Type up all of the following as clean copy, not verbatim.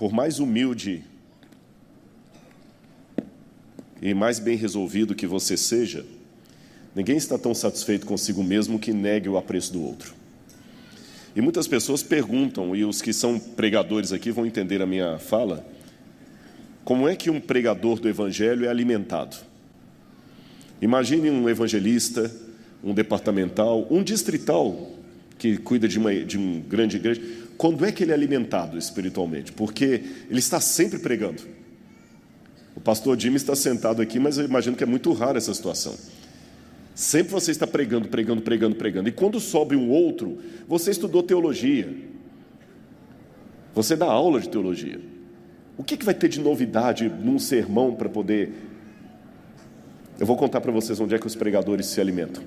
por mais humilde e mais bem resolvido que você seja, ninguém está tão satisfeito consigo mesmo que negue o apreço do outro. E muitas pessoas perguntam, e os que são pregadores aqui vão entender a minha fala, como é que um pregador do Evangelho é alimentado? Imagine um evangelista, um departamental, um distrital que cuida de uma grande igreja. Quando é que ele é alimentado espiritualmente? Porque ele está sempre pregando. O pastor Jimmy está sentado aqui, mas eu imagino que é muito raro essa situação. Sempre você está pregando. E quando sobe um outro, você estudou teologia. Você dá aula de teologia. O que vai ter de novidade num sermão para poder... Eu vou contar para vocês onde é que os pregadores se alimentam.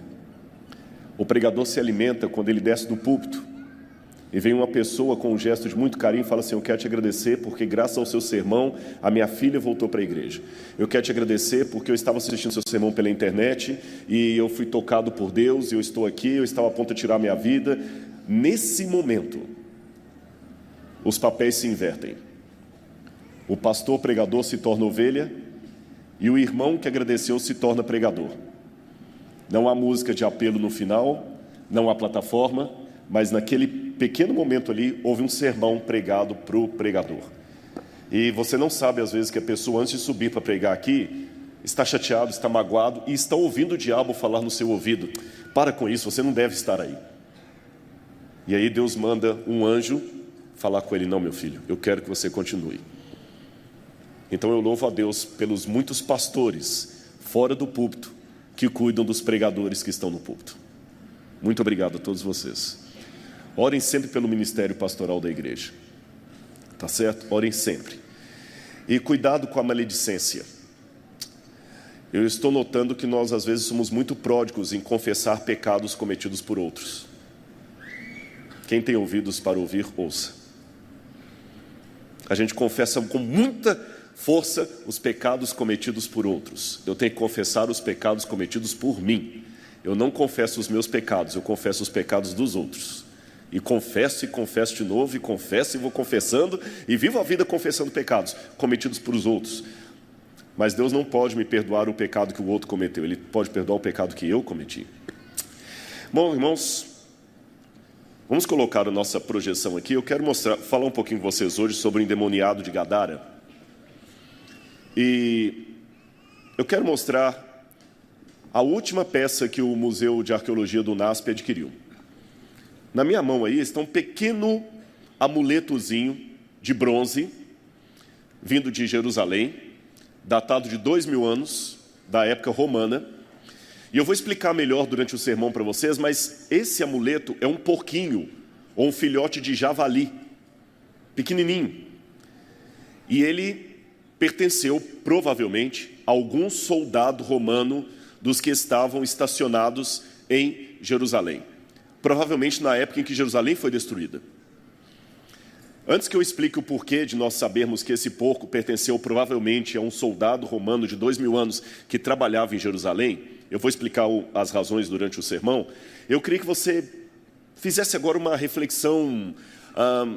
O pregador se alimenta quando ele desce do púlpito e vem uma pessoa com um gesto de muito carinho e fala assim: eu quero te agradecer porque graças ao seu sermão a minha filha voltou para a igreja. Eu quero te agradecer porque eu estava assistindo seu sermão pela internet e eu fui tocado por Deus e eu estou aqui, eu estava a ponto de tirar a minha vida. Nesse momento, os papéis se invertem. O pastor pregador se torna ovelha e o irmão que agradeceu se torna pregador. Não há música de apelo no final, não há plataforma, mas naquele pequeno momento ali houve um sermão pregado para o pregador. E você não sabe às vezes que a pessoa antes de subir para pregar aqui está chateado, está magoado e está ouvindo o diabo falar no seu ouvido: para com isso, você não deve estar aí. E aí Deus manda um anjo falar com ele: não, meu filho, eu quero que você continue. Então eu louvo a Deus pelos muitos pastores fora do púlpito que cuidam dos pregadores que estão no púlpito. Muito obrigado a todos vocês. Orem sempre pelo ministério pastoral da igreja. Tá certo? Orem sempre. E cuidado com a maledicência. Eu estou notando que nós às vezes somos muito pródigos em confessar pecados cometidos por outros. Quem tem ouvidos para ouvir, ouça. A gente confessa com muita força os pecados cometidos por outros. Eu tenho que confessar os pecados cometidos por mim. Eu não confesso os meus pecados, eu confesso os pecados dos outros. E confesso de novo, e confesso e vou confessando, e vivo a vida confessando pecados cometidos por os outros. Mas Deus não pode me perdoar o pecado que o outro cometeu, Ele pode perdoar o pecado que eu cometi. Bom, irmãos, vamos colocar a nossa projeção aqui. Eu quero falar um pouquinho com vocês hoje sobre o endemoniado de Gadara. E eu quero mostrar a última peça que o Museu de Arqueologia do NASP adquiriu. Na minha mão aí está um pequeno amuletozinho de bronze, vindo de Jerusalém, datado de 2000 anos, da época romana. E eu vou explicar melhor durante o sermão para vocês, mas esse amuleto é um porquinho, ou um filhote de javali, pequenininho. E ele pertenceu, provavelmente, a algum soldado romano dos que estavam estacionados em Jerusalém. Provavelmente na época em que Jerusalém foi destruída. Antes que eu explique o porquê de nós sabermos que esse porco pertenceu provavelmente a um soldado romano de 2000 anos que trabalhava em Jerusalém, eu vou explicar as razões durante o sermão. Eu queria que você fizesse agora uma reflexão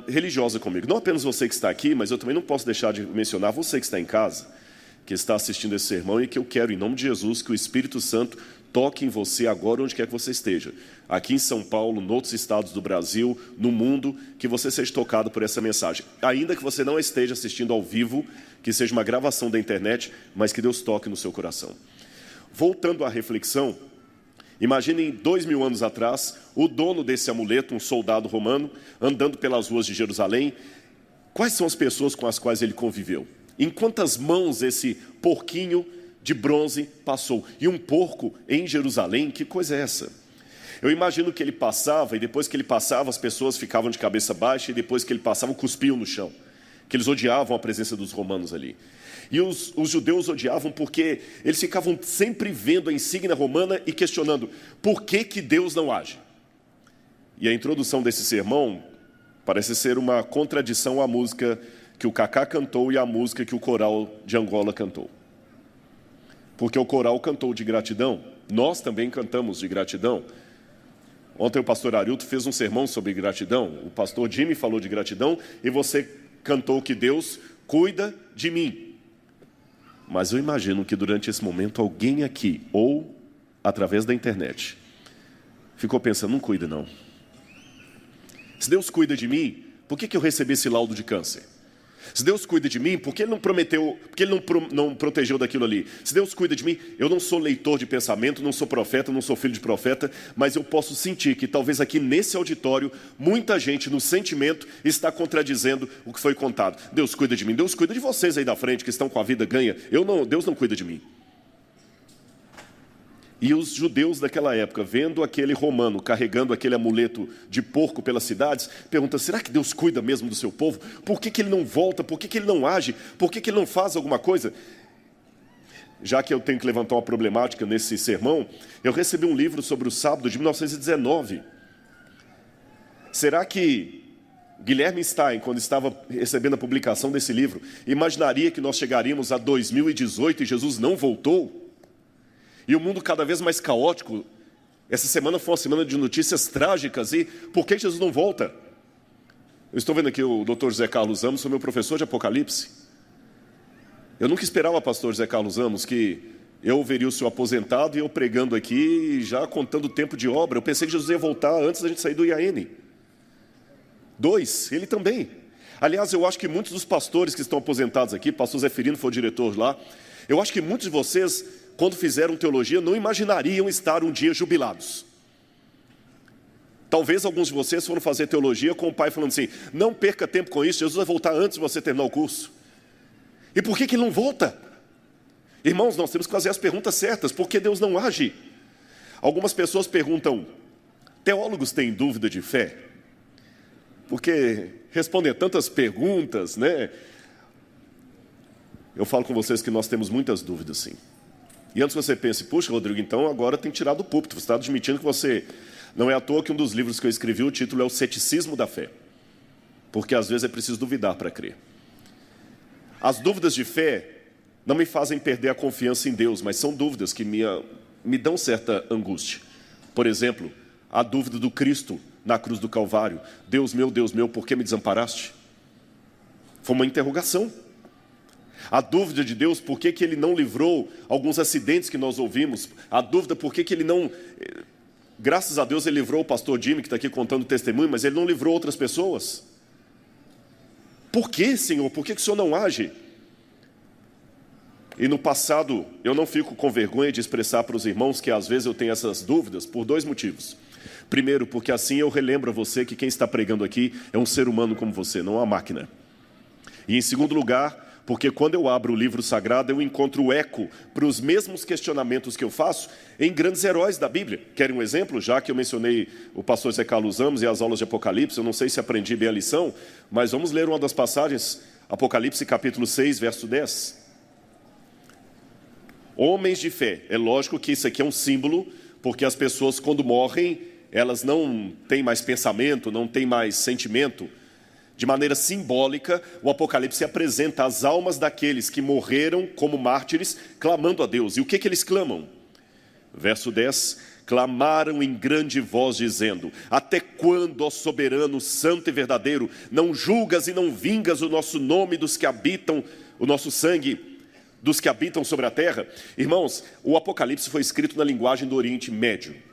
religiosa comigo. Não apenas você que está aqui, mas eu também não posso deixar de mencionar você que está em casa, que está assistindo esse sermão, e que eu quero, em nome de Jesus, que o Espírito Santo toque em você agora onde quer que você esteja. Aqui em São Paulo, em outros estados do Brasil, no mundo, que você seja tocado por essa mensagem. Ainda que você não esteja assistindo ao vivo, que seja uma gravação da internet, mas que Deus toque no seu coração. Voltando à reflexão, imaginem 2000 anos atrás, o dono desse amuleto, um soldado romano, andando pelas ruas de Jerusalém. Quais são as pessoas com as quais ele conviveu? Em quantas mãos esse porquinho de bronze passou? E um porco em Jerusalém, que coisa é essa? Eu imagino que ele passava, e depois que ele passava, as pessoas ficavam de cabeça baixa, e depois que ele passava, cuspiam no chão. Que eles odiavam a presença dos romanos ali. E os judeus odiavam porque eles ficavam sempre vendo a insígnia romana e questionando por que Deus não age. E a introdução desse sermão parece ser uma contradição à música que o Kaká cantou e à música que o coral de Angola cantou. Porque o coral cantou de gratidão, nós também cantamos de gratidão. Ontem o pastor Arilton fez um sermão sobre gratidão, o pastor Jimmy falou de gratidão e você cantou que Deus cuida de mim. Mas eu imagino que durante esse momento alguém aqui, ou através da internet, ficou pensando, não cuida não. Se Deus cuida de mim, por que eu recebi esse laudo de câncer? Se Deus cuida de mim, por que Ele não prometeu, por que Ele não protegeu daquilo ali? Se Deus cuida de mim, eu não sou leitor de pensamento, não sou profeta, não sou filho de profeta, mas eu posso sentir que talvez aqui nesse auditório, muita gente no sentimento está contradizendo o que foi contado. Deus cuida de mim, Deus cuida de vocês aí da frente que estão com a vida ganha. Deus não cuida de mim. E os judeus daquela época, vendo aquele romano carregando aquele amuleto de porco pelas cidades, perguntam, será que Deus cuida mesmo do seu povo? Por que Ele não volta? Por que Ele não age? Por que Ele não faz alguma coisa? Já que eu tenho que levantar uma problemática nesse sermão, eu recebi um livro sobre o sábado de 1919. Será que Guilherme Stein, quando estava recebendo a publicação desse livro, imaginaria que nós chegaríamos a 2018 e Jesus não voltou? E o mundo cada vez mais caótico. Essa semana foi uma semana de notícias trágicas. E por que Jesus não volta? Eu estou vendo aqui o Dr. José Carlos Amos, sou meu professor de Apocalipse. Eu nunca esperava, pastor José Carlos Amos, que eu veria o senhor aposentado e eu pregando aqui, já contando o tempo de obra. Eu pensei que Jesus ia voltar antes da gente sair do IAN. 2, ele também. Aliás, eu acho que muitos dos pastores que estão aposentados aqui, pastor Zeferino foi o diretor lá, eu acho que muitos de vocês, quando fizeram teologia, não imaginariam estar um dia jubilados. Talvez alguns de vocês foram fazer teologia com o pai falando assim, não perca tempo com isso, Jesus vai voltar antes de você terminar o curso. E por que Ele não volta? Irmãos, nós temos que fazer as perguntas certas, por que Deus não age? Algumas pessoas perguntam, teólogos têm dúvida de fé? Porque responder tantas perguntas, né? Eu falo com vocês que nós temos muitas dúvidas, sim. E antes que você pense, puxa, Rodrigo, então agora tem que tirar do púlpito. Você está admitindo que você... Não é à toa que um dos livros que eu escrevi, o título é O Ceticismo da Fé. Porque às vezes é preciso duvidar para crer. As dúvidas de fé não me fazem perder a confiança em Deus, mas são dúvidas que me dão certa angústia. Por exemplo, a dúvida do Cristo na cruz do Calvário. Deus meu, por que me desamparaste? Foi uma interrogação. A dúvida de Deus, por que Ele não livrou alguns acidentes que nós ouvimos? A dúvida, por que Ele não... Graças a Deus Ele livrou o pastor Jimmy, que está aqui contando testemunho, mas Ele não livrou outras pessoas. Por que, Senhor? Por que o Senhor não age? E no passado, eu não fico com vergonha de expressar para os irmãos que às vezes eu tenho essas dúvidas por 2 motivos. Primeiro, porque assim eu relembro a você que quem está pregando aqui é um ser humano como você, não uma máquina. E em segundo lugar, porque quando eu abro o livro sagrado, eu encontro eco para os mesmos questionamentos que eu faço em grandes heróis da Bíblia. Querem um exemplo? Já que eu mencionei o pastor Zé Carlos Amos e as aulas de Apocalipse, eu não sei se aprendi bem a lição, mas vamos ler uma das passagens, Apocalipse capítulo 6, verso 10. Homens de fé. É lógico que isso aqui é um símbolo, porque as pessoas quando morrem, elas não têm mais pensamento, não têm mais sentimento. De maneira simbólica, o Apocalipse apresenta as almas daqueles que morreram como mártires, clamando a Deus. E o que eles clamam? Verso 10, clamaram em grande voz, dizendo, até quando, ó soberano, santo e verdadeiro, não julgas e não vingas o nosso nome dos que habitam, o nosso sangue, dos que habitam sobre a terra? Irmãos, o Apocalipse foi escrito na linguagem do Oriente Médio.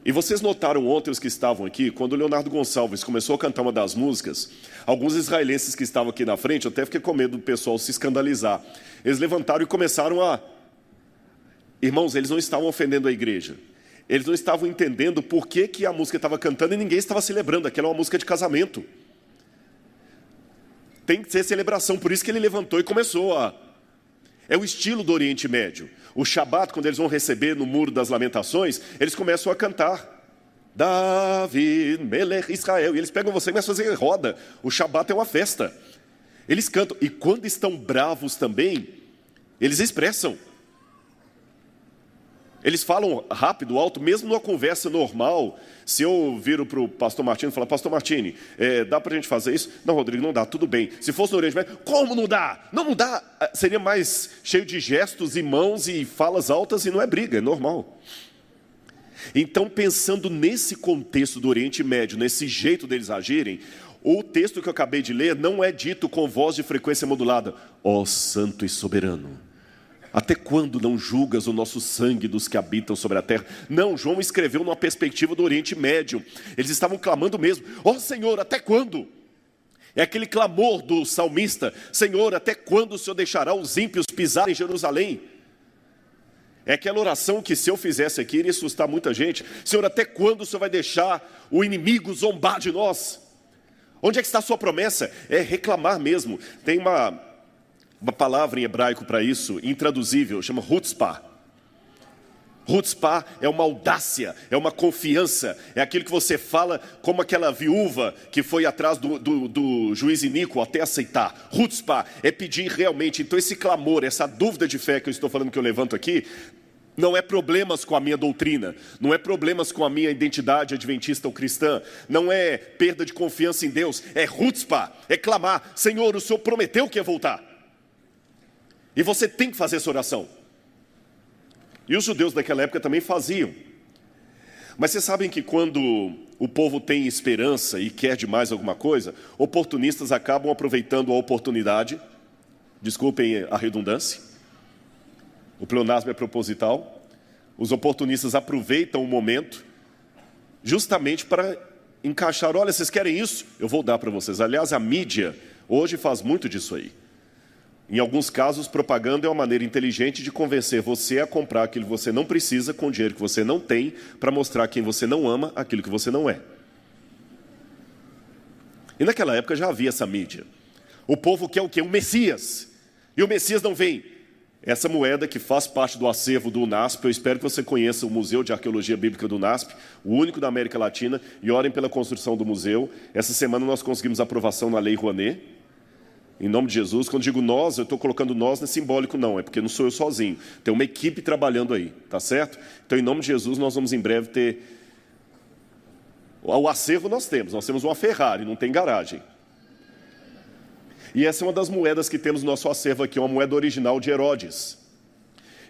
E vocês notaram ontem, os que estavam aqui, quando o Leonardo Gonçalves começou a cantar uma das músicas, alguns israelenses que estavam aqui na frente, eu até fiquei com medo do pessoal se escandalizar. Eles levantaram e começaram a... Irmãos, eles não estavam ofendendo a igreja. Eles não estavam entendendo por que a música estava cantando e ninguém estava celebrando. Aquela é uma música de casamento. Tem que ser celebração, por isso que ele levantou e começou a... É o estilo do Oriente Médio. O Shabat, quando eles vão receber no Muro das Lamentações, eles começam a cantar. David, Melech, Israel. E eles pegam você e começam a fazer roda. O Shabat é uma festa. Eles cantam. E quando estão bravos também, eles expressam. Eles falam rápido, alto, mesmo numa conversa normal. Se eu viro para o pastor Martini e falar, pastor Martini, dá para a gente fazer isso? Não, Rodrigo, não dá, tudo bem. Se fosse no Oriente Médio, como não dá? Não dá. Seria mais cheio de gestos e mãos e falas altas e não é briga, é normal. Então, pensando nesse contexto do Oriente Médio, nesse jeito deles agirem, O texto que eu acabei de ler não é dito com voz de frequência modulada. Ó santo e soberano, até quando não julgas o nosso sangue dos que habitam sobre a terra? Não, João escreveu numa perspectiva do Oriente Médio. Eles estavam clamando mesmo. Ó Senhor, até quando? É aquele clamor do salmista. Senhor, até quando o Senhor deixará os ímpios pisar em Jerusalém? É aquela oração que se eu fizesse aqui iria assustar muita gente. Senhor, até quando o Senhor vai deixar o inimigo zombar de nós? Onde é que está a sua promessa? É reclamar mesmo. Tem uma palavra em hebraico para isso, intraduzível, chama chutzpah. Chutzpah é uma audácia, é uma confiança, é aquilo que você fala como aquela viúva que foi atrás do juiz iníquo até aceitar. Chutzpah é pedir realmente. Então esse clamor, essa dúvida de fé que eu estou falando, que eu levanto aqui, não é problemas com a minha doutrina, não é problemas com a minha identidade adventista ou cristã, não é perda de confiança em Deus, é chutzpah, é clamar. Senhor, o Senhor prometeu que ia voltar. E você tem que fazer essa oração. E os judeus daquela época também faziam. Mas vocês sabem que quando o povo tem esperança e quer demais alguma coisa, oportunistas acabam aproveitando a oportunidade. Desculpem a redundância. O pleonasmo é proposital. Os oportunistas aproveitam o momento justamente para encaixar. Olha, vocês querem isso? Eu vou dar para vocês. Aliás, a mídia hoje faz muito disso aí. Em alguns casos, propaganda é uma maneira inteligente de convencer você a comprar aquilo que você não precisa com o dinheiro que você não tem, para mostrar quem você não ama aquilo que você não é. E naquela época já havia essa mídia. O povo quer o quê? O Messias. E o Messias não vem. Essa moeda que faz parte do acervo do UNASP, eu espero que você conheça o Museu de Arqueologia Bíblica do UNASP, o único da América Latina, e orem pela construção do museu. Essa semana nós conseguimos aprovação na Lei Rouanet. Em nome de Jesus. Quando digo nós, eu estou colocando nós, não é simbólico não, é porque não sou eu sozinho. Tem uma equipe trabalhando aí, tá certo? Então, em nome de Jesus, nós vamos em breve ter... O acervo nós temos uma Ferrari, não tem garagem. E essa é uma das moedas que temos no nosso acervo aqui, uma moeda original de Herodes.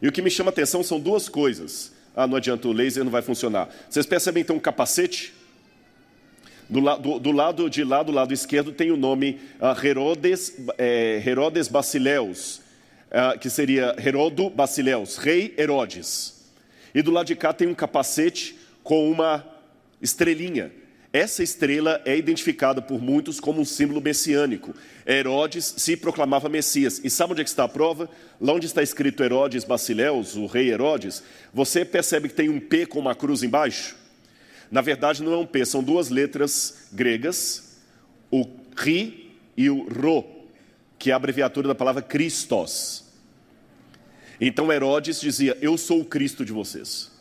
E o que me chama a atenção são duas coisas. Ah, não adianta, o laser não vai funcionar. Vocês percebem então um capacete? Do lado esquerdo tem o nome Herodes Basileus, que seria Herodo Basileus, rei Herodes. E do lado de cá tem um capacete com uma estrelinha. Essa estrela é identificada por muitos como um símbolo messiânico. Herodes se proclamava Messias. E sabe onde é que está a prova? Lá onde está escrito Herodes Basileus, o rei Herodes, você percebe que tem um P com uma cruz embaixo? Na verdade, não é um P, são duas letras gregas, o Ri e o Ro, que é a abreviatura da palavra Christos. Então Herodes dizia, eu sou o Cristo de vocês.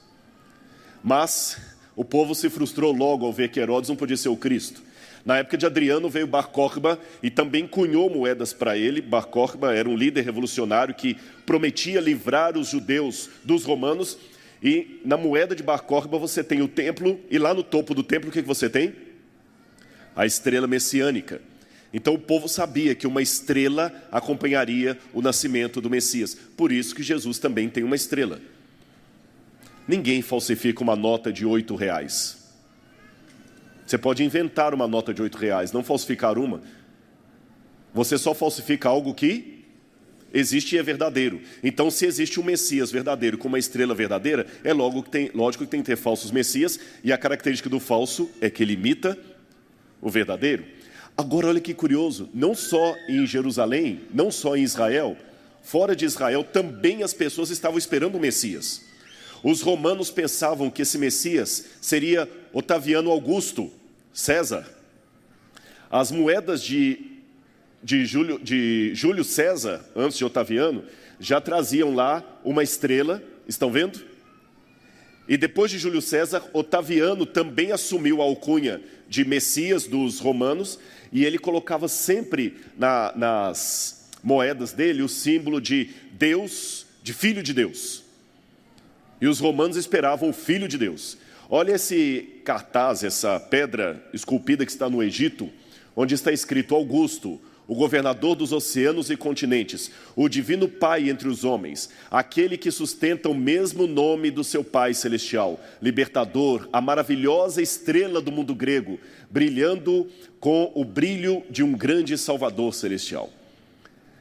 Mas o povo se frustrou logo ao ver que Herodes não podia ser o Cristo. Na época de Adriano veio Bar Corba e também cunhou moedas para ele. Bar Corba era um líder revolucionário que prometia livrar os judeus dos romanos. E na moeda de Bar Corba você tem o templo, e lá no topo do templo o que você tem? A estrela messiânica. Então o povo sabia que uma estrela acompanharia o nascimento do Messias. Por isso que Jesus também tem uma estrela. Ninguém falsifica uma nota de R$8. Você pode inventar uma nota de R$8, não falsificar uma. Você só falsifica algo que existe e é verdadeiro. Então, se existe um Messias verdadeiro com uma estrela verdadeira, é lógico que tem que ter falsos Messias, e a característica do falso é que ele imita o verdadeiro. Agora, olha que curioso, não só em Jerusalém, não só em Israel, fora de Israel, também as pessoas estavam esperando o Messias. Os romanos pensavam que esse Messias seria Otaviano Augusto, César. As moedas de Júlio César, antes de Otaviano, já traziam lá uma estrela, estão vendo? E depois de Júlio César, Otaviano também assumiu a alcunha de Messias dos romanos, e ele colocava sempre nas moedas dele o símbolo de Deus, de Filho de Deus. E os romanos esperavam o Filho de Deus. Olha esse cartaz, essa pedra esculpida que está no Egito, onde está escrito Augusto, o governador dos oceanos e continentes, o divino Pai entre os homens, aquele que sustenta o mesmo nome do seu Pai celestial, libertador, a maravilhosa estrela do mundo grego, brilhando com o brilho de um grande Salvador celestial.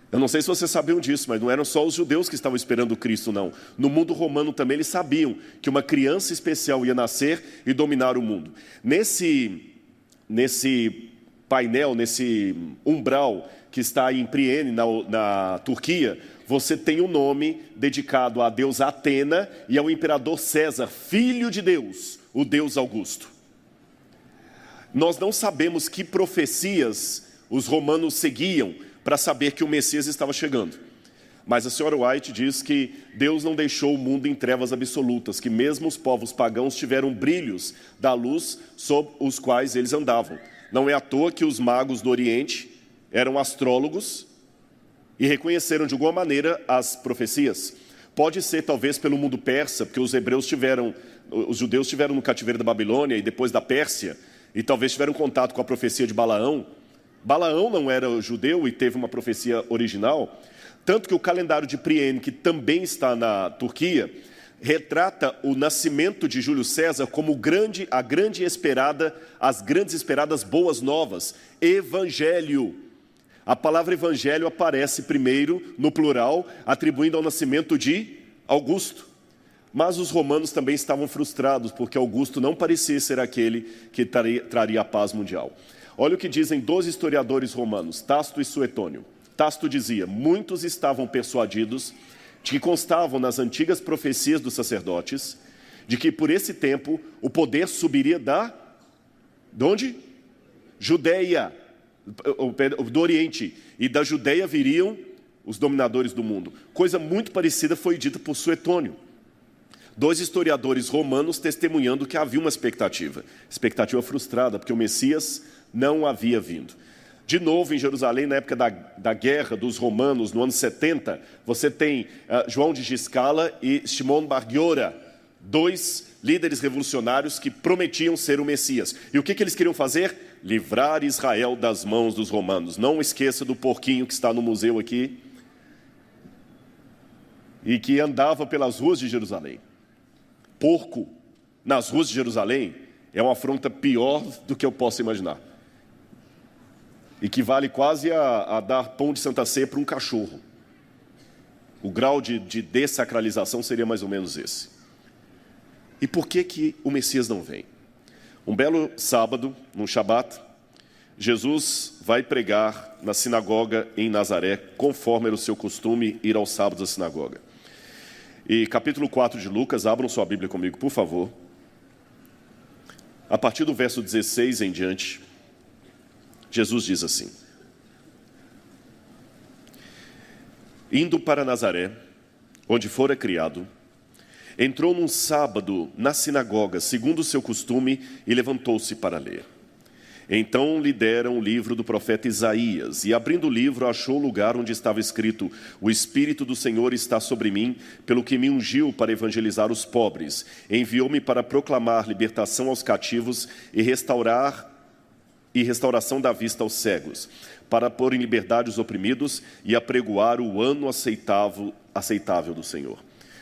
Eu não sei se vocês sabiam disso, mas não eram só os judeus que estavam esperando Cristo, não. No mundo romano também eles sabiam que uma criança especial ia nascer e dominar o mundo. Nesse painel, nesse umbral que está em Priene, na Turquia, você tem um nome dedicado à deusa Atena e ao imperador César, filho de Deus, o Deus Augusto. Nós não sabemos que profecias os romanos seguiam para saber que o Messias estava chegando. Mas a senhora White diz que Deus não deixou o mundo em trevas absolutas, que mesmo os povos pagãos tiveram brilhos da luz sob os quais eles andavam. Não é à toa que os magos do Oriente eram astrólogos e reconheceram de alguma maneira as profecias. Pode ser talvez pelo mundo persa, porque os judeus tiveram no cativeiro da Babilônia e depois da Pérsia, e talvez tiveram contato com a profecia de Balaão. Balaão não era judeu e teve uma profecia original, tanto que o calendário de Priene, que também está na Turquia, retrata o nascimento de Júlio César como as grandes esperadas boas novas, evangelho. A palavra evangelho aparece primeiro no plural, atribuindo ao nascimento de Augusto. Mas os romanos também estavam frustrados, porque Augusto não parecia ser aquele que traria a paz mundial. Olha o que dizem 2 historiadores romanos, Tácito e Suetônio. Tácito dizia: muitos estavam persuadidos de que constavam nas antigas profecias dos sacerdotes, de que por esse tempo o poder subiria de onde? Judeia, do Oriente, e da Judeia viriam os dominadores do mundo. Coisa muito parecida foi dita por Suetônio. 2 historiadores romanos testemunhando que havia uma expectativa frustrada, porque o Messias não havia vindo. De novo, em Jerusalém, na época da guerra dos romanos, no ano 70, você tem João de Giscala e Shimon Bar Giora, 2 líderes revolucionários que prometiam ser o Messias. E o que eles queriam fazer? Livrar Israel das mãos dos romanos. Não esqueça do porquinho que está no museu aqui e que andava pelas ruas de Jerusalém. Porco nas ruas de Jerusalém é uma afronta pior do que eu posso imaginar. Equivale quase a dar pão de Santa Ceia para um cachorro. O grau de dessacralização seria mais ou menos esse. E por que o Messias não vem? Um belo sábado, num Shabat, Jesus vai pregar na sinagoga em Nazaré, conforme era o seu costume ir aos sábados à sinagoga. E capítulo 4 de Lucas, abram sua Bíblia comigo, por favor. A partir do verso 16 em diante, Jesus diz assim: indo para Nazaré, onde fora criado, entrou num sábado na sinagoga, segundo o seu costume, e levantou-se para ler. Então lhe deram o livro do profeta Isaías, e abrindo o livro, achou o lugar onde estava escrito: o Espírito do Senhor está sobre mim, pelo que me ungiu para evangelizar os pobres, enviou-me para proclamar libertação aos cativos e restauração da vista aos cegos, para pôr em liberdade os oprimidos e apregoar o ano aceitável do Senhor.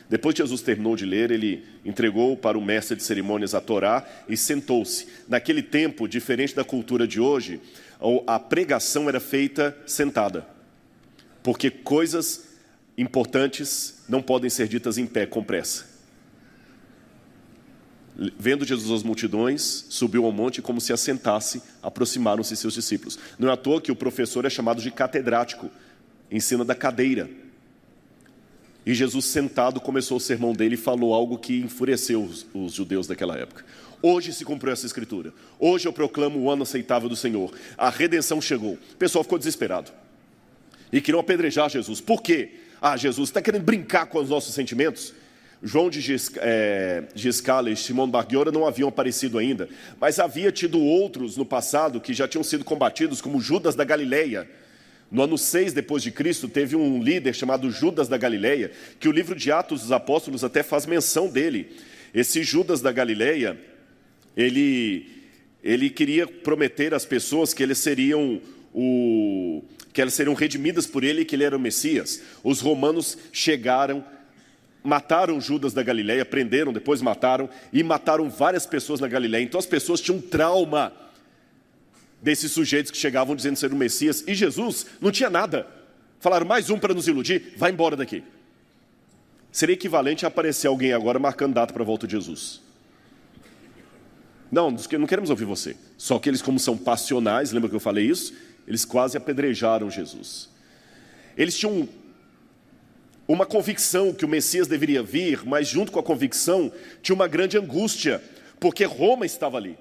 Depois que Jesus terminou de ler, ele entregou para o mestre de cerimônias a Torá e sentou-se. Naquele tempo, diferente da cultura de hoje, a pregação era feita sentada, porque coisas importantes não podem ser ditas em pé, com pressa. Vendo Jesus as multidões, subiu ao monte e, como se assentasse, aproximaram-se seus discípulos. Não é à toa que o professor é chamado de catedrático, ensina da cadeira. E Jesus, sentado, começou o sermão dele e falou algo que enfureceu os judeus daquela época. Hoje se cumpriu essa escritura. Hoje eu proclamo o ano aceitável do Senhor. A redenção chegou. O pessoal ficou desesperado. E queriam apedrejar Jesus. Por quê? Jesus está querendo brincar com os nossos sentimentos? João de Giscala e Shimon Bar Giora não haviam aparecido ainda, mas havia tido outros no passado que já tinham sido combatidos, como Judas da Galileia. No ano 6 depois de Cristo, teve um líder chamado Judas da Galileia, que o livro de Atos dos Apóstolos até faz menção dele. Esse Judas da Galileia, ele queria prometer às pessoas que eles seriam que elas seriam redimidas por ele e que ele era o Messias. Os romanos chegaram, mataram Judas da Galileia, prenderam, depois mataram, e mataram várias pessoas na Galileia. Então as pessoas tinham um trauma desses sujeitos que chegavam dizendo ser o Messias, e Jesus não tinha nada. Falaram, mais um para nos iludir, vai embora daqui. Seria equivalente a aparecer alguém agora marcando data para a volta de Jesus. Não queremos ouvir você. Só que eles, como são passionais, lembra que eu falei isso? Eles quase apedrejaram Jesus. Eles tinham uma convicção que o Messias deveria vir, mas junto com a convicção tinha uma grande angústia, porque Roma estava ali.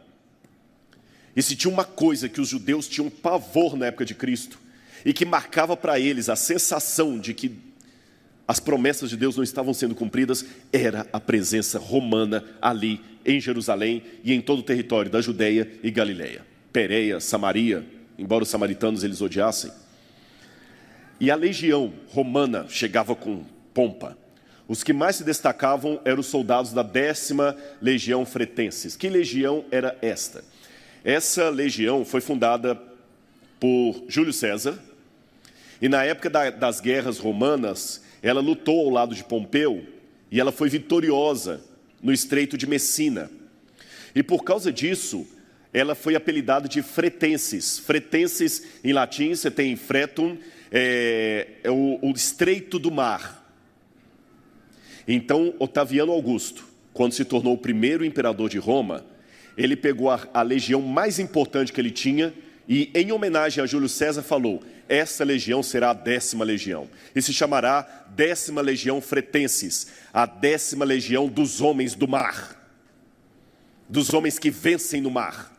E se tinha uma coisa que os judeus tinham pavor na época de Cristo, e que marcava para eles a sensação de que as promessas de Deus não estavam sendo cumpridas, era a presença romana ali em Jerusalém e em todo o território da Judeia e Galileia. Pérea, Samaria, embora os samaritanos eles odiassem. E a legião romana chegava com pompa. Os que mais se destacavam eram os soldados da 10ª Legião Fretenses. Que legião era esta? Essa legião foi fundada por Júlio César, e na época das guerras romanas, ela lutou ao lado de Pompeu, e ela foi vitoriosa no Estreito de Messina. E por causa disso, ela foi apelidada de Fretenses. Fretenses, em latim, você tem fretum, o Estreito do Mar. Então, Otaviano Augusto, quando se tornou o primeiro imperador de Roma, ele pegou a legião mais importante que ele tinha e, em homenagem a Júlio César, falou, essa legião será a 10ª legião. E se chamará 10ª Legião Fretenses, a 10ª legião dos homens do mar. Dos homens que vencem no mar.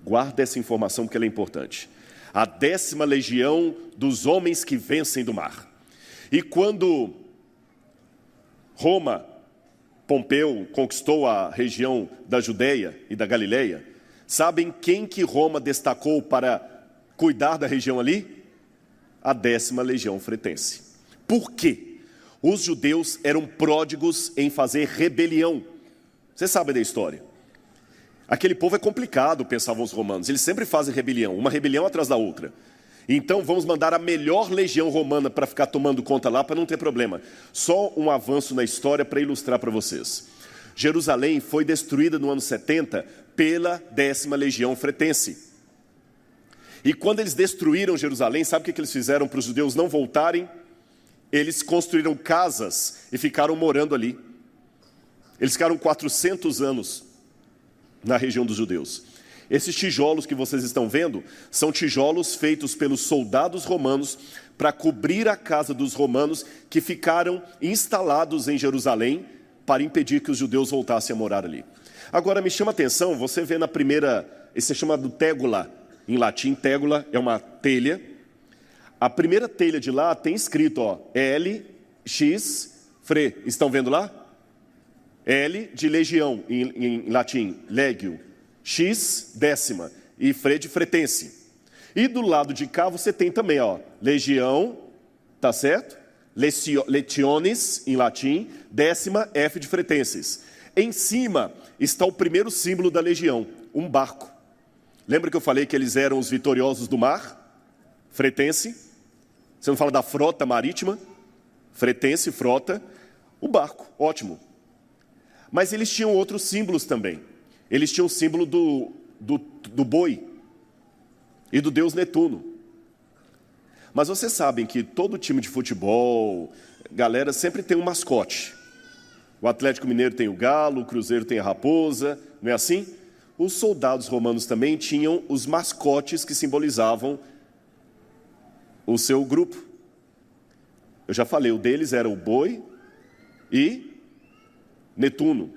Guarda essa informação porque ela é importante. A 10ª legião dos homens que vencem do mar. E quando Pompeu conquistou a região da Judeia e da Galileia, sabem quem que Roma destacou para cuidar da região ali? A 10ª Legião Fretense. Por quê? Os judeus eram pródigos em fazer rebelião. Você sabe da história. Aquele povo é complicado, pensavam os romanos. Eles sempre fazem rebelião, uma rebelião atrás da outra. Então vamos mandar a melhor legião romana para ficar tomando conta lá, para não ter problema. Só um avanço na história para ilustrar para vocês. Jerusalém foi destruída no ano 70 pela 10ª Legião Fretense. E quando eles destruíram Jerusalém, sabe o que eles fizeram para os judeus não voltarem? Eles construíram casas e ficaram morando ali. Eles ficaram 400 anos na região dos judeus. Esses tijolos que vocês estão vendo são tijolos feitos pelos soldados romanos para cobrir a casa dos romanos que ficaram instalados em Jerusalém para impedir que os judeus voltassem a morar ali. Agora me chama a atenção, você vê na primeira, esse é chamado tégula, em latim tégula é uma telha. A primeira telha de lá tem escrito, ó, L, X, fre, estão vendo lá? L de legião, em latim, legio. X, 10ª, e fre de fretense. E do lado de cá você tem também, ó, legião, tá certo? Letiones, em latim, 10ª, F de fretenses. Em cima está o primeiro símbolo da legião, um barco. Lembra que eu falei que eles eram os vitoriosos do mar? Fretense. Você não fala da frota marítima? Fretense, frota. O barco, ótimo. Mas eles tinham outros símbolos também. Eles tinham o símbolo do boi e do deus Netuno. Mas vocês sabem que todo time de futebol, galera, sempre tem um mascote. O Atlético Mineiro tem o galo, o Cruzeiro tem a raposa, não é assim? Os soldados romanos também tinham os mascotes que simbolizavam o seu grupo. Eu já falei, o deles era o boi e Netuno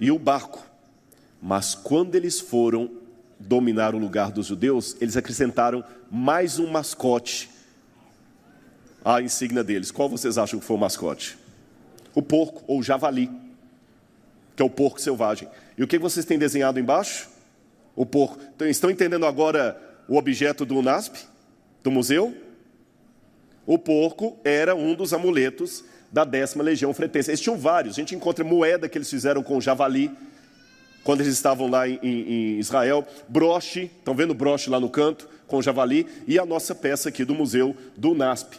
e o barco. Mas quando eles foram dominar o lugar dos judeus, eles acrescentaram mais um mascote à insígnia deles. Qual vocês acham que foi o mascote? O porco, ou o javali, que é o porco selvagem. E o que vocês têm desenhado embaixo? O porco. Então, estão entendendo agora o objeto do UNASP, do museu? O porco era um dos amuletos da 10ª Legião Fretense. Eles tinham vários. A gente encontra moeda que eles fizeram com o javali. quando eles estavam lá em Israel, broche, estão vendo o broche lá no canto, com o javali, e a nossa peça aqui do museu do NASP.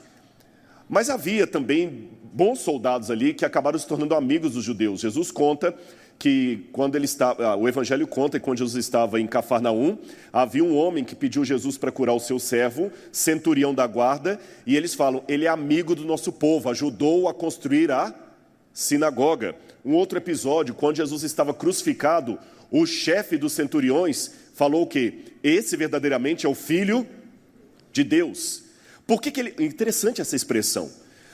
Mas havia também bons soldados ali que acabaram se tornando amigos dos judeus. Jesus conta que quando ele estava, o Evangelho conta que quando Jesus estava em Cafarnaum, havia um homem que pediu Jesus para curar o seu servo, centurião da guarda, e eles falam, ele é amigo do nosso povo, ajudou a construir a sinagoga. Um outro episódio, quando Jesus estava crucificado, o chefe dos centuriões falou que esse verdadeiramente é o Filho de Deus. Por que ele... Interessante essa expressão.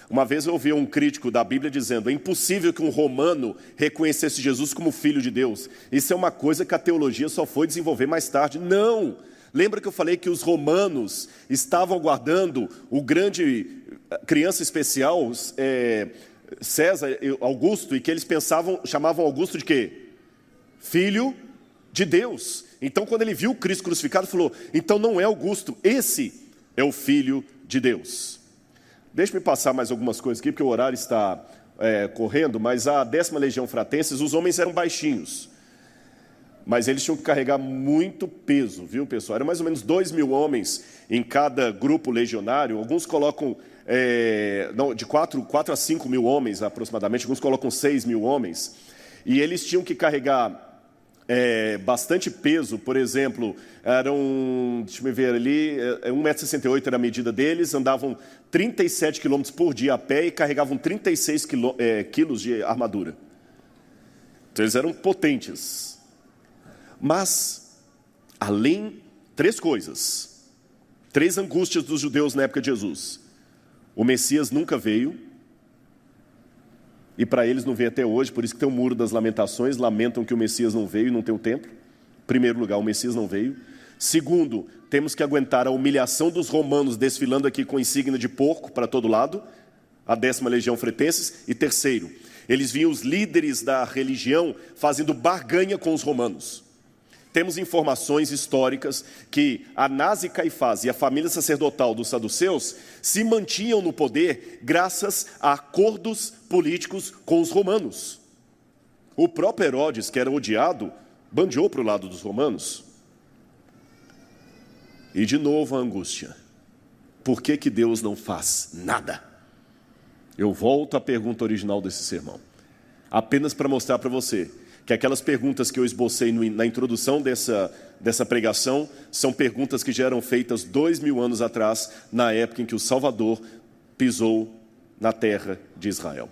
Uma vez eu ouvi um crítico da Bíblia dizendo, é impossível que um romano reconhecesse Jesus como Filho de Deus. Isso é uma coisa que a teologia só foi desenvolver mais tarde. Não! Lembra que eu falei que os romanos estavam aguardando o grande criança especial, César Augusto, e que eles chamavam Augusto de quê? Filho de Deus. Então, quando ele viu Cristo crucificado, falou, então não é Augusto, esse é o Filho de Deus. Deixa-me passar mais algumas coisas aqui, porque o horário está correndo, mas a 10ª Legião Fratenses, os homens eram baixinhos, mas eles tinham que carregar muito peso, viu, pessoal? Eram mais ou menos 2.000 homens em cada grupo legionário. Alguns colocam de 4 a 5 mil homens aproximadamente, alguns colocam 6.000 homens, e eles tinham que carregar bastante peso. Por exemplo, eram, deixa eu ver ali, 1,68 m era a medida deles, andavam 37 km por dia a pé e carregavam 36 quilos de armadura. Então eles eram potentes. Mas, além, 3 coisas, 3 angústias dos judeus na época de Jesus. O Messias nunca veio, e para eles não veio até hoje, por isso que tem o Muro das Lamentações, lamentam que o Messias não veio e não tem o templo. Em primeiro lugar, o Messias não veio. Segundo, temos que aguentar a humilhação dos romanos desfilando aqui com insígnia de porco para todo lado, a 10ª Legião Fretenses. E terceiro, eles viam os líderes da religião fazendo barganha com os romanos. Temos informações históricas que Anás e Caifás e a família sacerdotal dos saduceus se mantinham no poder graças a acordos políticos com os romanos. O próprio Herodes, que era odiado, bandeou para o lado dos romanos. E de novo a angústia. Por que Deus não faz nada? Eu volto à pergunta original desse sermão. Apenas para mostrar para você que aquelas perguntas que eu esbocei na introdução dessa pregação são perguntas que já eram feitas 2.000 anos atrás, na época em que o Salvador pisou na terra de Israel.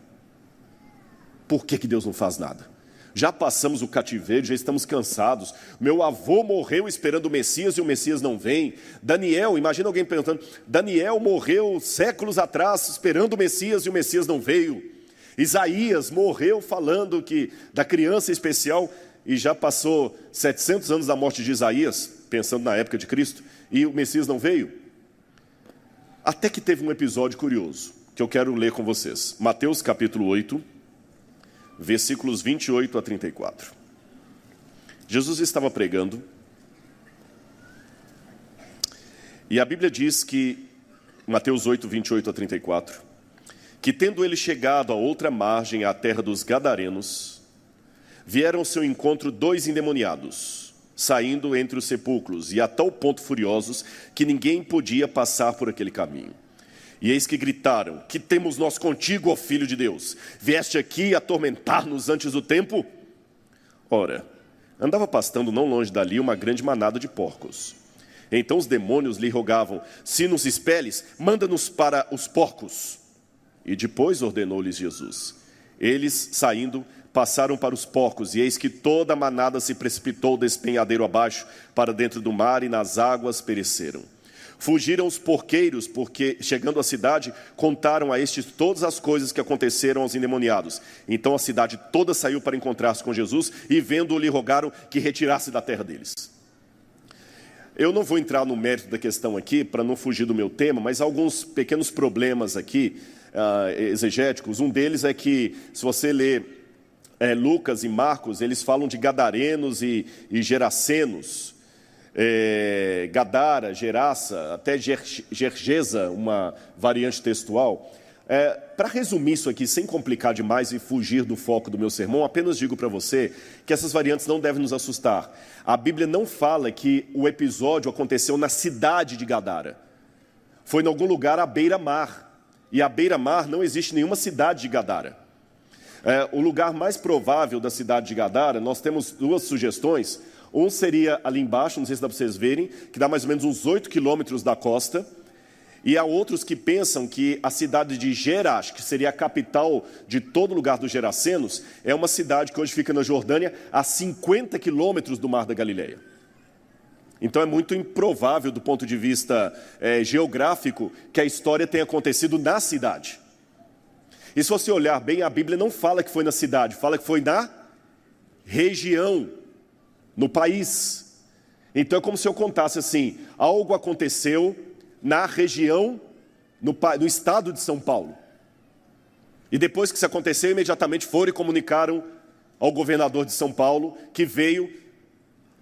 Por que Deus não faz nada? Já passamos o cativeiro, já estamos cansados. Meu avô morreu esperando o Messias e o Messias não vem. Daniel, imagina alguém perguntando, Daniel morreu séculos atrás esperando o Messias e o Messias não veio. Isaías morreu falando da criança especial, e já passou 700 anos da morte de Isaías, pensando na época de Cristo, e o Messias não veio. Até que teve um episódio curioso, que eu quero ler com vocês. Mateus capítulo 8, versículos 28 a 34. Jesus estava pregando, e a Bíblia diz que, Mateus 8, 28 a 34, que tendo ele chegado a outra margem, à terra dos Gadarenos, vieram ao seu encontro 2 endemoniados, saindo entre os sepulcros, e a tal ponto furiosos, que ninguém podia passar por aquele caminho. E eis que gritaram, que temos nós contigo, ó Filho de Deus? Vieste aqui atormentar-nos antes do tempo? Ora, andava pastando não longe dali uma grande manada de porcos. Então os demônios lhe rogavam, se nos expeles, manda-nos para os porcos. E depois ordenou-lhes Jesus. Eles, saindo, passaram para os porcos, e eis que toda a manada se precipitou despenhadeiro abaixo, para dentro do mar, e nas águas pereceram. Fugiram os porqueiros, porque, chegando à cidade, contaram a estes todas as coisas que aconteceram aos endemoniados. Então a cidade toda saiu para encontrar-se com Jesus, e vendo-o lhe rogaram que retirasse da terra deles. Eu não vou entrar no mérito da questão aqui, para não fugir do meu tema, mas há alguns pequenos problemas aqui, exegéticos. Um deles é que, se você ler Lucas e Marcos, eles falam de gadarenos e gerasenos, Gadara, Gerasa, até Gergesa, uma variante textual. Para resumir isso aqui, sem complicar demais e fugir do foco do meu sermão, apenas digo para você que essas variantes não devem nos assustar. A Bíblia não fala que o episódio aconteceu na cidade de Gadara. Foi em algum lugar à beira-mar. E à beira-mar não existe nenhuma cidade de Gadara. O lugar mais provável da cidade de Gadara, nós temos duas sugestões. Um seria ali embaixo, não sei se dá para vocês verem, que dá mais ou menos uns 8 quilômetros da costa. E há outros que pensam que a cidade de Gerash, que seria a capital de todo o lugar dos Gerasenos, é uma cidade que hoje fica na Jordânia, a 50 quilômetros do Mar da Galileia. Então é muito improvável, do ponto de vista geográfico, que a história tenha acontecido na cidade. E se você olhar bem, a Bíblia não fala que foi na cidade, fala que foi na região, no país. Então é como se eu contasse assim, algo aconteceu na região, no estado de São Paulo. E depois que isso aconteceu, imediatamente foram e comunicaram ao governador de São Paulo, que veio.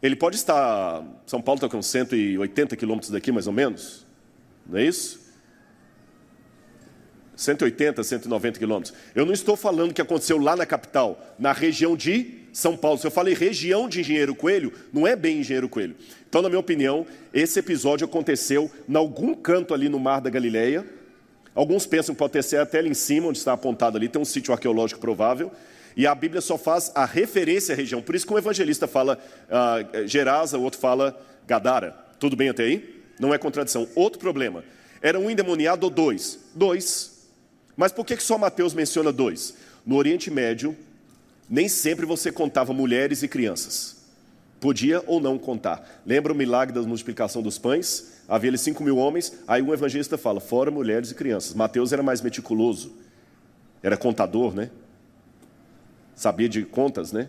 Ele pode estar, São Paulo está com 180 quilômetros daqui, mais ou menos, não é isso? 180, 190 quilômetros. Eu não estou falando que aconteceu lá na capital, na região de São Paulo. Se eu falei região de Engenheiro Coelho, não é bem Engenheiro Coelho. Então, na minha opinião, esse episódio aconteceu em algum canto ali no Mar da Galileia. Alguns pensam que pode ser até ali em cima, onde está apontado ali, tem um sítio arqueológico provável. E a Bíblia só faz a referência à região. Por isso que um evangelista fala Gerasa, o outro fala Gadara. Tudo bem até aí? Não é contradição. Outro problema. Era um endemoniado ou dois? Dois. Mas por que só Mateus menciona dois? No Oriente Médio, nem sempre você contava mulheres e crianças. Podia ou não contar. Lembra o milagre da multiplicação dos pães? Havia ali 5.000 homens, aí um evangelista fala, fora mulheres e crianças. Mateus era mais meticuloso. Era contador, né? Sabia de contas, né?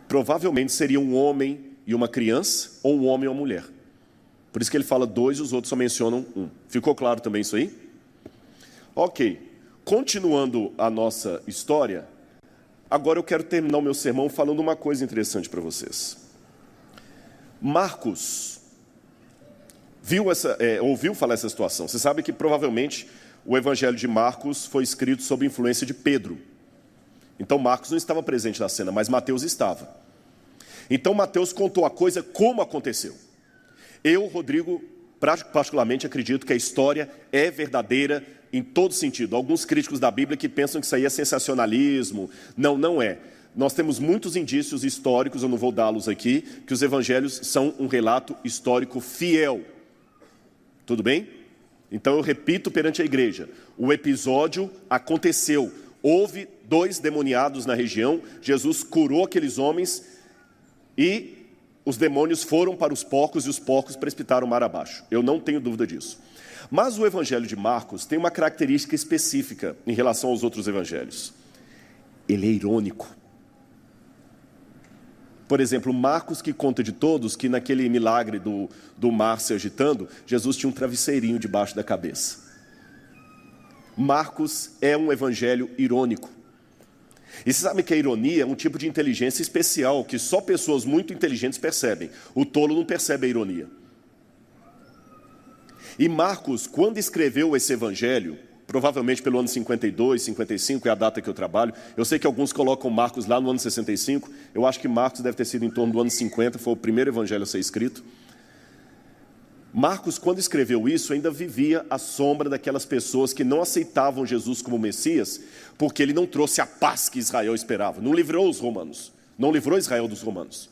Provavelmente seria um homem e uma criança, ou um homem e uma mulher. Por isso que ele fala dois, os outros só mencionam um. Ficou claro também isso aí? Ok. Continuando a nossa história, agora eu quero terminar o meu sermão falando uma coisa interessante para vocês. Marcos ouviu falar essa situação. Você sabe que provavelmente o evangelho de Marcos foi escrito sob influência de Pedro. Então Marcos não estava presente na cena, mas Mateus estava. Então Mateus contou a coisa como aconteceu. Eu, Rodrigo, particularmente acredito que a história é verdadeira em todo sentido. Alguns críticos da Bíblia que pensam que isso aí é sensacionalismo. Não, não é. Nós temos muitos indícios históricos, eu não vou dá-los aqui, que os evangelhos são um relato histórico fiel. Tudo bem? Então eu repito perante a igreja, o episódio aconteceu. Houve 2 demoniados na região, Jesus curou aqueles homens e os demônios foram para os porcos e os porcos precipitaram o mar abaixo. Eu não tenho dúvida disso. Mas o evangelho de Marcos tem uma característica específica em relação aos outros evangelhos. Ele é irônico. Por exemplo, Marcos que conta de todos que naquele milagre do mar se agitando, Jesus tinha um travesseirinho debaixo da cabeça. Marcos é um evangelho irônico. E você sabe que a ironia é um tipo de inteligência especial que só pessoas muito inteligentes percebem. O tolo não percebe a ironia. E Marcos, quando escreveu esse evangelho, provavelmente pelo ano 52, 55, é a data que eu trabalho. Eu sei que alguns colocam Marcos lá no ano 65. Eu acho que Marcos deve ter sido em torno do ano 50, foi o primeiro evangelho a ser escrito. Marcos, quando escreveu isso, ainda vivia à sombra daquelas pessoas que não aceitavam Jesus como Messias, porque ele não trouxe a paz que Israel esperava. Não livrou os romanos, não livrou Israel dos romanos.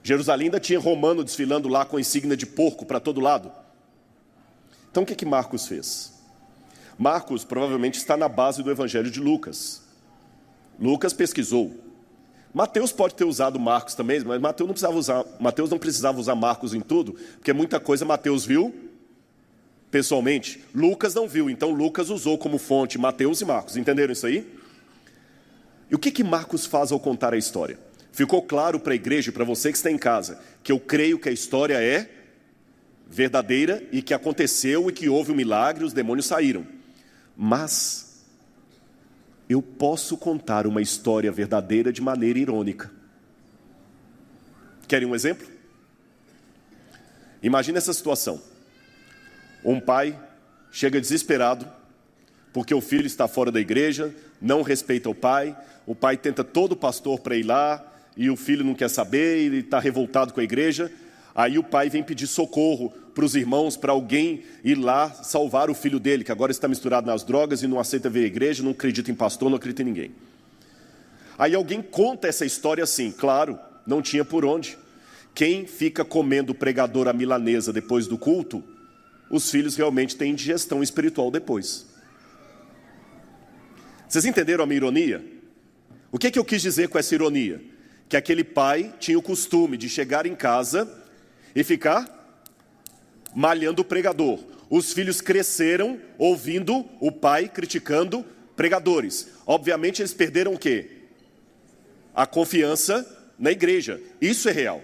Jerusalém ainda tinha romano desfilando lá com insígnia de porco para todo lado. Então o que Marcos fez? Marcos provavelmente está na base do evangelho de Lucas. Lucas pesquisou. Mateus pode ter usado Marcos também, mas Mateus não precisava usar Marcos em tudo, porque muita coisa Mateus viu pessoalmente. Lucas não viu, então Lucas usou como fonte Mateus e Marcos. Entenderam isso aí? E o que Marcos faz ao contar a história? Ficou claro para a igreja e para você que está em casa, que eu creio que a história é verdadeira e que aconteceu e que houve um milagre e os demônios saíram. Mas eu posso contar uma história verdadeira de maneira irônica. Querem um exemplo? Imagina essa situação. Um pai chega desesperado, porque o filho está fora da igreja, não respeita o pai tenta todo pastor para ir lá, e o filho não quer saber, ele está revoltado com a igreja. Aí o pai vem pedir socorro para os irmãos, para alguém ir lá salvar o filho dele, que agora está misturado nas drogas e não aceita ver a igreja, não acredita em pastor, não acredita em ninguém. Aí alguém conta essa história assim, claro, não tinha por onde. Quem fica comendo pregador à milanesa depois do culto, os filhos realmente têm indigestão espiritual depois. Vocês entenderam a minha ironia? O que eu quis dizer com essa ironia? Que aquele pai tinha o costume de chegar em casa e ficar malhando o pregador. Os filhos cresceram ouvindo o pai criticando pregadores. Obviamente eles perderam o quê? A confiança na igreja. Isso é real.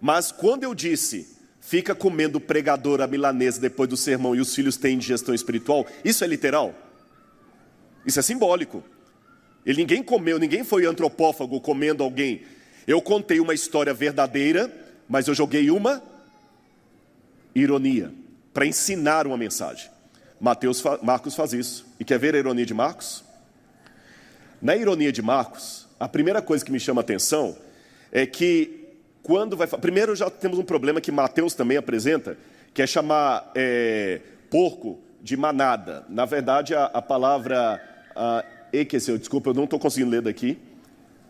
Mas quando eu disse, fica comendo pregador à milanesa depois do sermão e os filhos têm indigestão espiritual, isso é literal? Isso é simbólico. Ninguém comeu, ninguém foi antropófago comendo alguém. Eu contei uma história verdadeira, mas eu joguei uma ironia, para ensinar uma mensagem. Marcos faz isso. E quer ver a ironia de Marcos? Na ironia de Marcos, a primeira coisa que me chama a atenção é que quando vai... Primeiro já temos um problema que Mateus também apresenta, que é chamar porco de manada. Na verdade, a palavra... desculpa, eu não estou conseguindo ler daqui.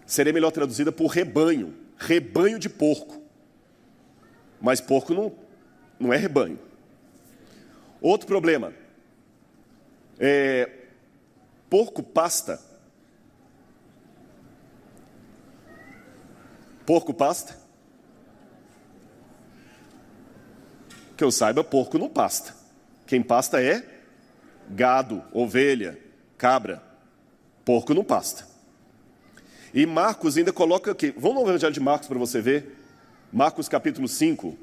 Seria melhor traduzida por rebanho. Rebanho de porco. Mas porco não é rebanho. Outro problema. Porco pasta. Porco pasta? Que eu saiba, porco não pasta. Quem pasta é gado, ovelha, cabra. Porco não pasta. E Marcos ainda coloca aqui. Vamos no Evangelho de Marcos para você ver. Marcos capítulo 5.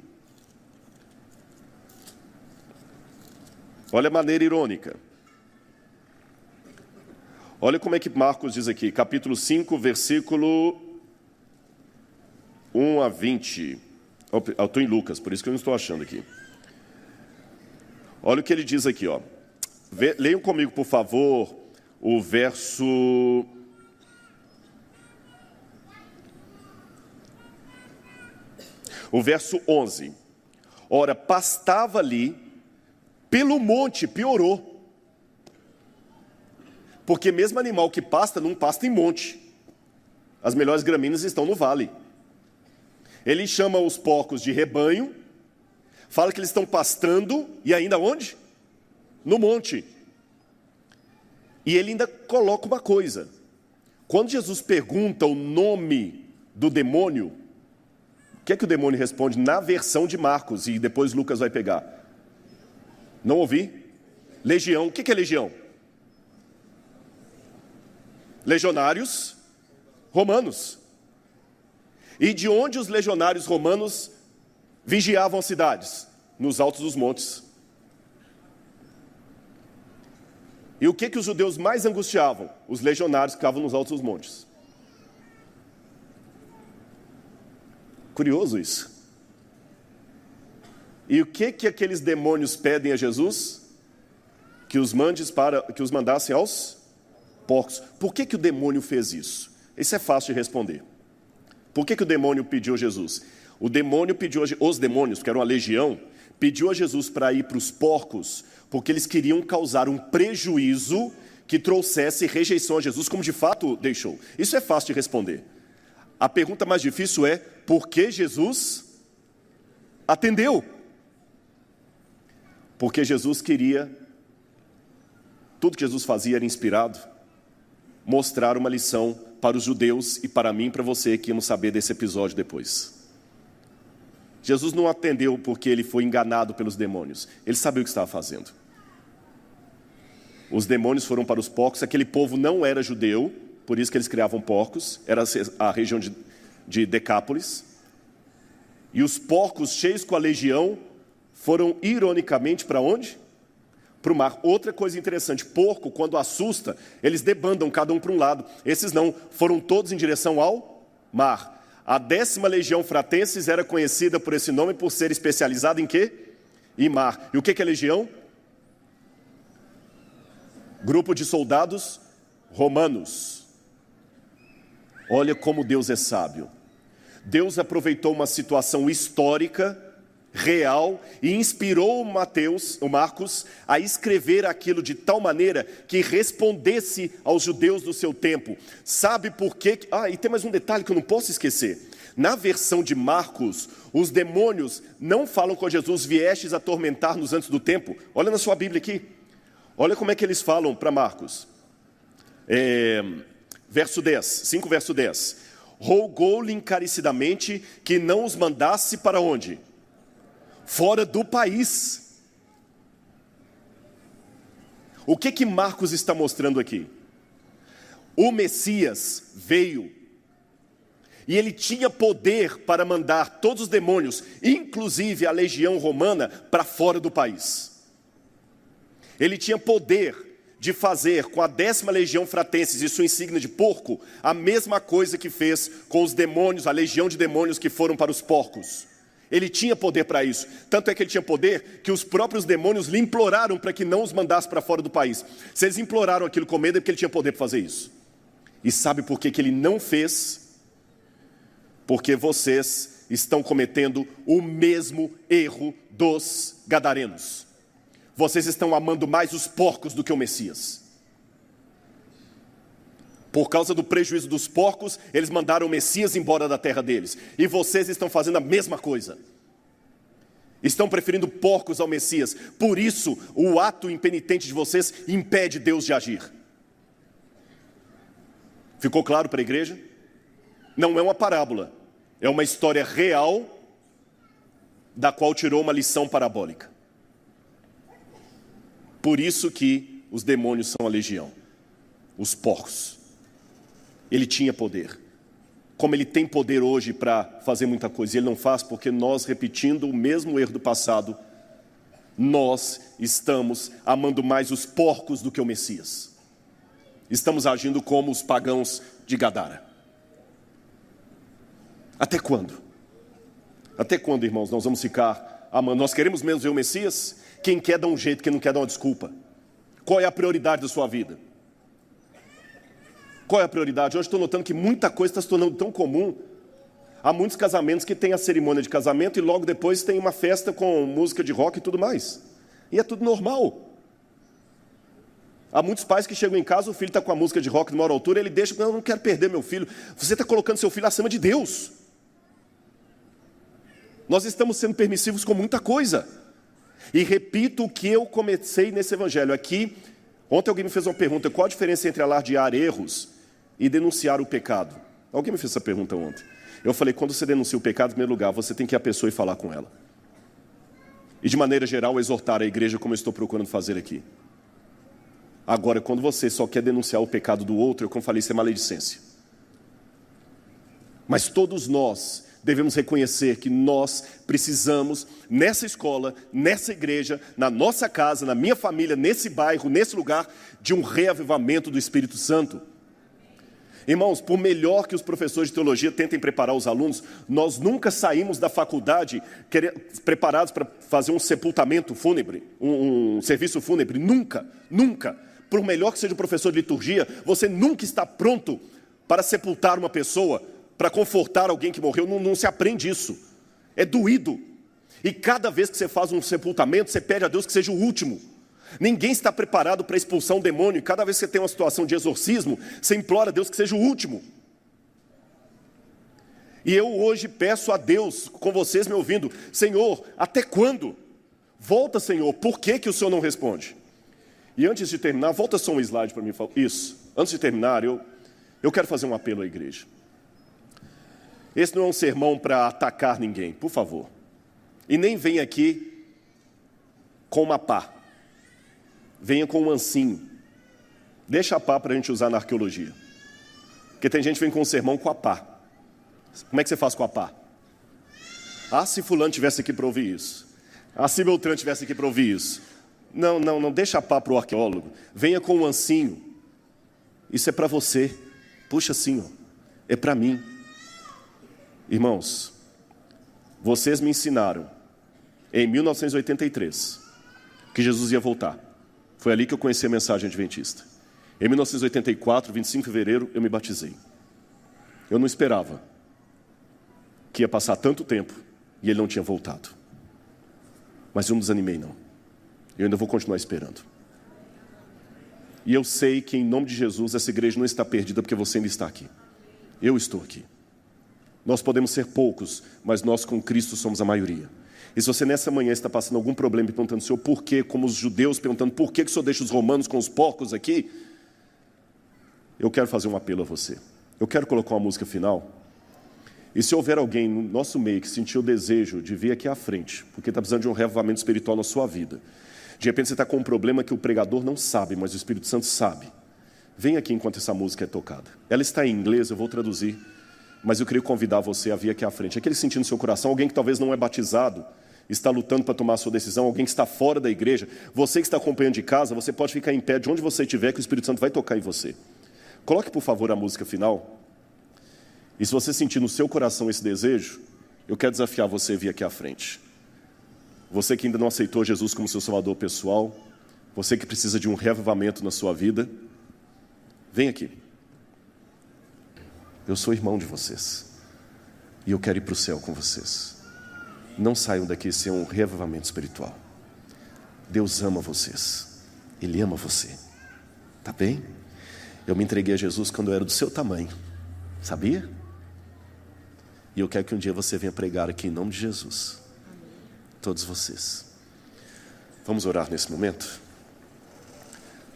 Olha a maneira irônica. Olha como é que Marcos diz aqui. Capítulo 5, versículo 1 a 20. Eu estou em Lucas, por isso que eu não estou achando aqui. Olha o que ele diz aqui, ó. Leiam comigo, por favor, o verso... O verso 11. Ora, pastava ali, pelo monte, piorou. Porque mesmo animal que pasta, não pasta em monte. As melhores gramíneas estão no vale. Ele chama os porcos de rebanho, fala que eles estão pastando, e ainda onde? No monte. E ele ainda coloca uma coisa. Quando Jesus pergunta o nome do demônio, o que é que o demônio responde na versão de Marcos, e depois Lucas vai pegar? Não ouvi? Legião. O que é legião? Legionários romanos. E de onde os legionários romanos vigiavam as cidades? Nos altos dos montes. E o que os judeus mais angustiavam? Os legionários que ficavam nos altos dos montes. Curioso isso. E o que aqueles demônios pedem a Jesus? Que os mandassem aos porcos. Por que o demônio fez isso? Isso é fácil de responder. Por que o demônio pediu a Jesus? O demônio pediu, os demônios, que eram uma legião, pediu a Jesus para ir para os porcos, porque eles queriam causar um prejuízo que trouxesse rejeição a Jesus, como de fato deixou. Isso é fácil de responder. A pergunta mais difícil é, por que Jesus atendeu? Porque Jesus queria, tudo que Jesus fazia era inspirado, mostrar uma lição para os judeus e para mim e para você que íamos saber desse episódio depois. Jesus não atendeu porque ele foi enganado pelos demônios. Ele sabia o que estava fazendo. Os demônios foram para os porcos. Aquele povo não era judeu, por isso que eles criavam porcos. Era a região de Decápolis. E os porcos, cheios com a legião, foram ironicamente para onde? Para o mar. Outra coisa interessante, porco, quando assusta, eles debandam cada um para um lado. Esses não, foram todos em direção ao mar. A 10ª Legião Fratensis era conhecida por esse nome por ser especializada em quê? Em mar. E o que é legião? Grupo de soldados romanos. Olha como Deus é sábio. Deus aproveitou uma situação histórica, real, e inspirou o Marcos a escrever aquilo de tal maneira que respondesse aos judeus do seu tempo. Sabe por quê? E tem mais um detalhe que eu não posso esquecer. Na versão de Marcos, os demônios não falam com Jesus: viestes atormentar-nos antes do tempo. Olha na sua Bíblia aqui. Olha como é que eles falam para Marcos. Verso 10, 5 verso 10. Rogou-lhe encarecidamente que não os mandasse para onde? Fora do país. O que Marcos está mostrando aqui? O Messias veio e ele tinha poder para mandar todos os demônios, inclusive a legião romana, para fora do país. Ele tinha poder de fazer com a 10ª legião fratenses e sua insígnia de porco a mesma coisa que fez com os demônios, a legião de demônios que foram para os porcos. Ele tinha poder para isso. Tanto é que ele tinha poder que os próprios demônios lhe imploraram para que não os mandasse para fora do país. Se eles imploraram aquilo com medo, é porque ele tinha poder para fazer isso. E sabe por que ele não fez? Porque vocês estão cometendo o mesmo erro dos gadarenos. Vocês estão amando mais os porcos do que o Messias. Por causa do prejuízo dos porcos, eles mandaram o Messias embora da terra deles. E vocês estão fazendo a mesma coisa. Estão preferindo porcos ao Messias. Por isso, o ato impenitente de vocês impede Deus de agir. Ficou claro para a igreja? Não é uma parábola. É uma história real da qual tirou uma lição parabólica. Por isso que os demônios são a legião. Os porcos. Ele tinha poder. Como ele tem poder hoje para fazer muita coisa, e ele não faz porque nós, repetindo o mesmo erro do passado, nós estamos amando mais os porcos do que o Messias. Estamos agindo como os pagãos de Gadara. Até quando? Até quando, irmãos, nós vamos ficar amando? Nós queremos mesmo ver o Messias? Quem quer dá um jeito, quem não quer dá uma desculpa. Qual é a prioridade da sua vida? Qual é a prioridade? Hoje estou notando que muita coisa está se tornando tão comum. Há muitos casamentos que têm a cerimônia de casamento e logo depois tem uma festa com música de rock e tudo mais. E é tudo normal. Há muitos pais que chegam em casa, o filho está com a música de rock de maior altura, ele deixa: não, eu não quero perder meu filho. Você está colocando seu filho acima de Deus. Nós estamos sendo permissivos com muita coisa. E repito o que eu comecei nesse evangelho aqui. Ontem alguém me fez uma pergunta: qual a diferença entre alardear erros e denunciar o pecado? Alguém me fez essa pergunta ontem. Eu falei: quando você denuncia o pecado, em primeiro lugar, você tem que ir à pessoa e falar com ela. E de maneira geral, exortar a igreja, como eu estou procurando fazer aqui. Agora, quando você só quer denunciar o pecado do outro, como falei, isso é maledicência. Mas todos nós devemos reconhecer que nós precisamos, nessa escola, nessa igreja, na nossa casa, na minha família, nesse bairro, nesse lugar, de um reavivamento do Espírito Santo. Irmãos, por melhor que os professores de teologia tentem preparar os alunos, nós nunca saímos da faculdade preparados para fazer um sepultamento fúnebre, um serviço fúnebre. Nunca, nunca. Por melhor que seja o professor de liturgia, você nunca está pronto para sepultar uma pessoa, para confortar alguém que morreu. Não se aprende isso. É doído. E cada vez que você faz um sepultamento, você pede a Deus que seja o último. Ninguém está preparado para expulsar um demônio. E cada vez que você tem uma situação de exorcismo, você implora a Deus que seja o último. E eu hoje peço a Deus, com vocês me ouvindo: Senhor, até quando? Volta, Senhor. Por que o Senhor não responde? E antes de terminar, volta só um slide para mim. Isso. Antes de terminar, eu quero fazer um apelo à igreja. Esse não é um sermão para atacar ninguém, por favor. E nem venha aqui com uma pá. Venha com um ancinho. Deixa a pá para a gente usar na arqueologia. Porque tem gente que vem com um sermão com a pá. Como é que você faz com a pá? Se fulano tivesse aqui para ouvir isso. Se Beltrano tivesse aqui para ouvir isso. Não, deixa a pá para o arqueólogo. Venha com um ancinho. Isso é para você. Puxa assim, ó. É para mim. Irmãos, vocês me ensinaram em 1983 que Jesus ia voltar. Foi ali que eu conheci a mensagem adventista. Em 1984, 25 de fevereiro, eu me batizei. Eu não esperava que ia passar tanto tempo e ele não tinha voltado. Mas eu não desanimei, não. Eu ainda vou continuar esperando. E eu sei que, em nome de Jesus, essa igreja não está perdida porque você ainda está aqui. Eu estou aqui. Nós podemos ser poucos, mas nós com Cristo somos a maioria. E se você nessa manhã está passando algum problema e perguntando, Senhor, por quê? Como os judeus perguntando, por que o Senhor deixa os romanos com os porcos aqui? Eu quero fazer um apelo a você. Eu quero colocar uma música final. E se houver alguém no nosso meio que sentiu o desejo de vir aqui à frente, porque está precisando de um reavivamento espiritual na sua vida, de repente você está com um problema que o pregador não sabe, mas o Espírito Santo sabe, vem aqui enquanto essa música é tocada. Ela está em inglês, eu vou traduzir, mas eu queria convidar você a vir aqui à frente. Aquele sentindo no seu coração, alguém que talvez não é batizado, está lutando para tomar a sua decisão, alguém que está fora da igreja, você que está acompanhando de casa, você pode ficar em pé de onde você estiver, que o Espírito Santo vai tocar em você. Coloque, por favor, a música final. E se você sentir no seu coração esse desejo, eu quero desafiar você a vir aqui à frente. Você que ainda não aceitou Jesus como seu salvador pessoal, você que precisa de um reavivamento na sua vida, vem aqui. Eu sou irmão de vocês. E eu quero ir para o céu com vocês. Não saiam daqui sem um reavivamento espiritual. Deus ama vocês. Ele ama você. Tá bem? Eu me entreguei a Jesus quando eu era do seu tamanho. Sabia? E eu quero que um dia você venha pregar aqui em nome de Jesus. Todos vocês. Vamos orar nesse momento?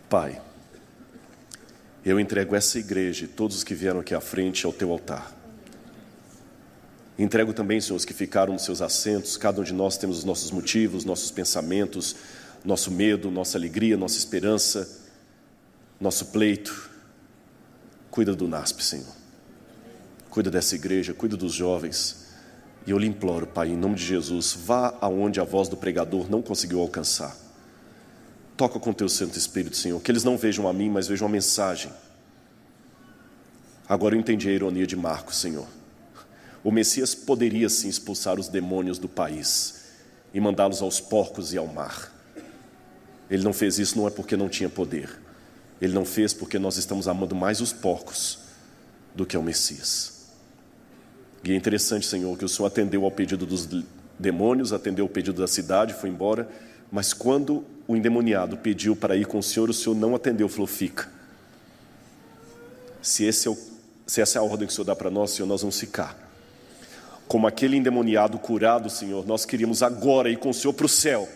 Pai, eu entrego essa igreja e todos os que vieram aqui à frente ao teu altar. Entrego também, Senhor, os que ficaram nos seus assentos. Cada um de nós temos os nossos motivos, nossos pensamentos, nosso medo, nossa alegria, nossa esperança, nosso pleito. Cuida do NASP, Senhor. Cuida dessa igreja, cuida dos jovens. E eu lhe imploro, Pai, em nome de Jesus, vá aonde a voz do pregador não conseguiu alcançar. Toca com teu Santo Espírito, Senhor, que eles não vejam a mim, mas vejam a mensagem. Agora eu entendi a ironia de Marcos, Senhor. O Messias poderia sim expulsar os demônios do país e mandá-los aos porcos e ao mar. Ele não fez isso não é porque não tinha poder. Ele não fez porque nós estamos amando mais os porcos do que ao Messias. E é interessante, Senhor, que o Senhor atendeu ao pedido dos demônios, atendeu ao pedido da cidade, foi embora, mas quando o endemoniado pediu para ir com o Senhor não atendeu, falou, fica. Se essa é a ordem que o Senhor dá para nós, Senhor, nós vamos ficar. Como aquele endemoniado curado, Senhor, nós queríamos agora ir com o Senhor para o céu.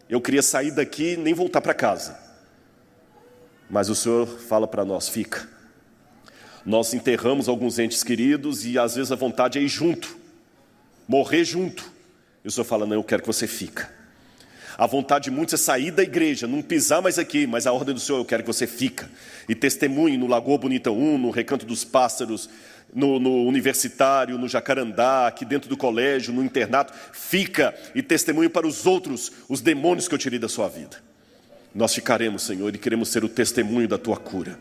Eu queria sair daqui e nem voltar para casa. Mas o Senhor fala para nós, fica. Nós enterramos alguns entes queridos e às vezes a vontade é ir junto, morrer junto. E o Senhor fala, não, eu quero que você fica. A vontade de muitos é sair da igreja, não pisar mais aqui, mas a ordem do Senhor, eu quero que você fica. E testemunhe no Lagoa Bonita 1, no Recanto dos Pássaros, no Universitário, no Jacarandá, aqui dentro do colégio, no internato. Fica e testemunhe para os outros os demônios que eu tirei da sua vida. Nós ficaremos, Senhor, e queremos ser o testemunho da tua cura.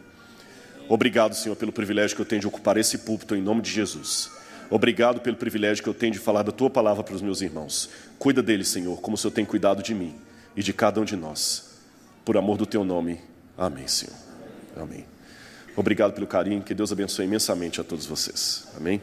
Obrigado, Senhor, pelo privilégio que eu tenho de ocupar esse púlpito em nome de Jesus. Obrigado pelo privilégio que eu tenho de falar da tua palavra para os meus irmãos. Cuida deles, Senhor, como o Senhor tem cuidado de mim e de cada um de nós. Por amor do teu nome. Amém, Senhor. Amém. Obrigado pelo carinho. Que Deus abençoe imensamente a todos vocês. Amém.